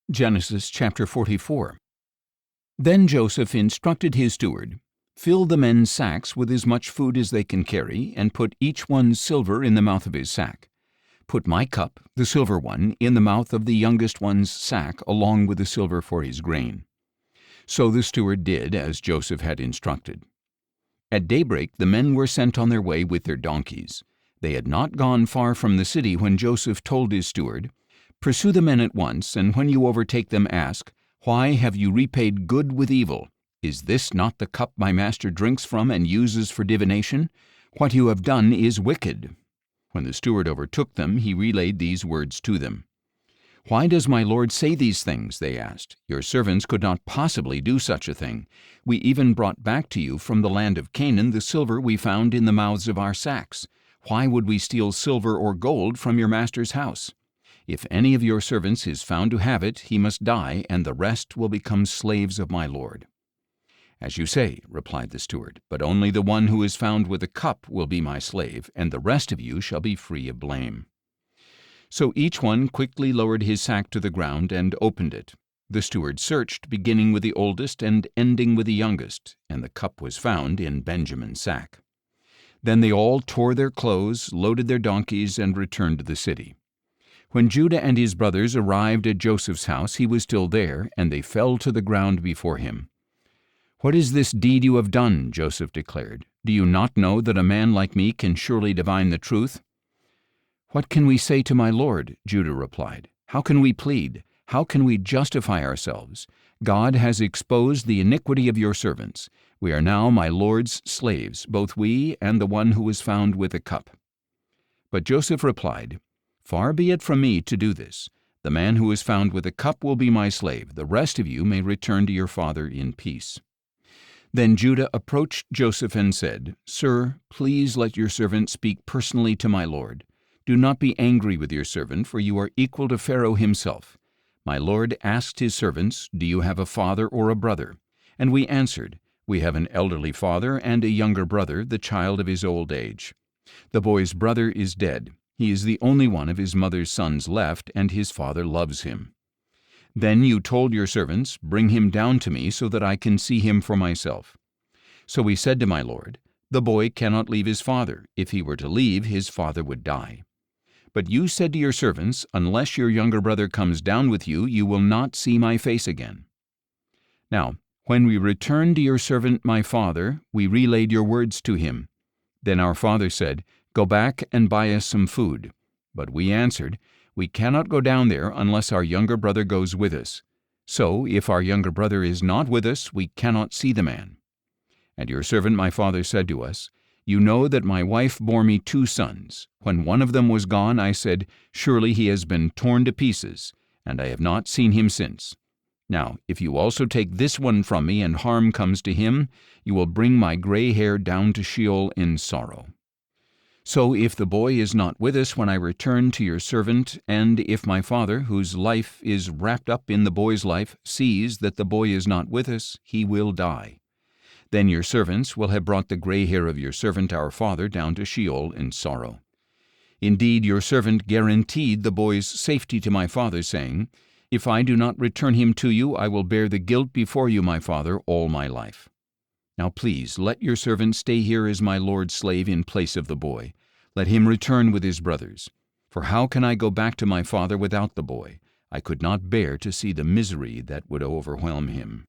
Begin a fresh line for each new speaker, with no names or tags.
Genesis chapter 44. Then Joseph instructed his steward, "Fill the men's sacks with as much food as they can carry, and put each one's silver in the mouth of his sack. Put my cup, the silver one, in the mouth of the youngest one's sack, along with the silver for his grain." So the steward did as Joseph had instructed. At daybreak the men were sent on their way with their donkeys. They had not gone far from the city when Joseph told his steward, "Pursue the men at once, and when you overtake them ask, 'Why have you repaid good with evil? Is this not the cup my master drinks from and uses for divination? What you have done is wicked.'" When the steward overtook them, he relayed these words to them. "Why does my lord say these things?" they asked. "Your servants could not possibly do such a thing. We even brought back to you from the land of Canaan the silver we found in the mouths of our sacks. Why would we steal silver or gold from your master's house? If any of your servants is found to have it, he must die, and the rest will become slaves of my lord." "As you say," replied the steward, "but only the one who is found with a cup will be my slave, and the rest of you shall be free of blame." So each one quickly lowered his sack to the ground and opened it. The steward searched, beginning with the oldest and ending with the youngest, and the cup was found in Benjamin's sack. Then they all tore their clothes, loaded their donkeys, and returned to the city. When Judah and his brothers arrived at Joseph's house, he was still there, and they fell to the ground before him. "What is this deed you have done?" Joseph declared. "Do you not know that a man like me can surely divine the truth?" "What can we say to my lord?" Judah replied. "How can we plead? How can we justify ourselves? God has exposed the iniquity of your servants. We are now my lord's slaves, both we and the one who was found with a cup." But Joseph replied, "Far be it from me to do this. The man who is found with a cup will be my slave. The rest of you may return to your father in peace." Then Judah approached Joseph and said, "Sir, please let your servant speak personally to my lord. Do not be angry with your servant, for you are equal to Pharaoh himself. My lord asked his servants, 'Do you have a father or a brother?' And we answered, 'We have an elderly father and a younger brother, the child of his old age. The boy's brother is dead. He is the only one of his mother's sons left, and his father loves him.' Then you told your servants, 'Bring him down to me so that I can see him for myself.' So we said to my lord, 'The boy cannot leave his father. If he were to leave, his father would die.' But you said to your servants, 'Unless your younger brother comes down with you, you will not see my face again.' Now, when we returned to your servant my father, we relayed your words to him. Then our father said, 'Go back and buy us some food.' But we answered, 'We cannot go down there unless our younger brother goes with us. So, if our younger brother is not with us, we cannot see the man.' And your servant my father said to us, 'You know that my wife bore me 2 sons. When one of them was gone, I said, Surely he has been torn to pieces, and I have not seen him since. Now, if you also take this one from me and harm comes to him, you will bring my gray hair down to Sheol in sorrow. So if the boy is not with us when I return to your servant, and if my father, whose life is wrapped up in the boy's life, sees that the boy is not with us, he will die. Then your servants will have brought the gray hair of your servant our father down to Sheol in sorrow. Indeed, your servant guaranteed the boy's safety to my father, saying, 'If I do not return him to you, I will bear the guilt before you, my father, all my life.' Now please, let your servant stay here as my lord's slave in place of the boy. Let him return with his brothers. For how can I go back to my father without the boy? I could not bear to see the misery that would overwhelm him."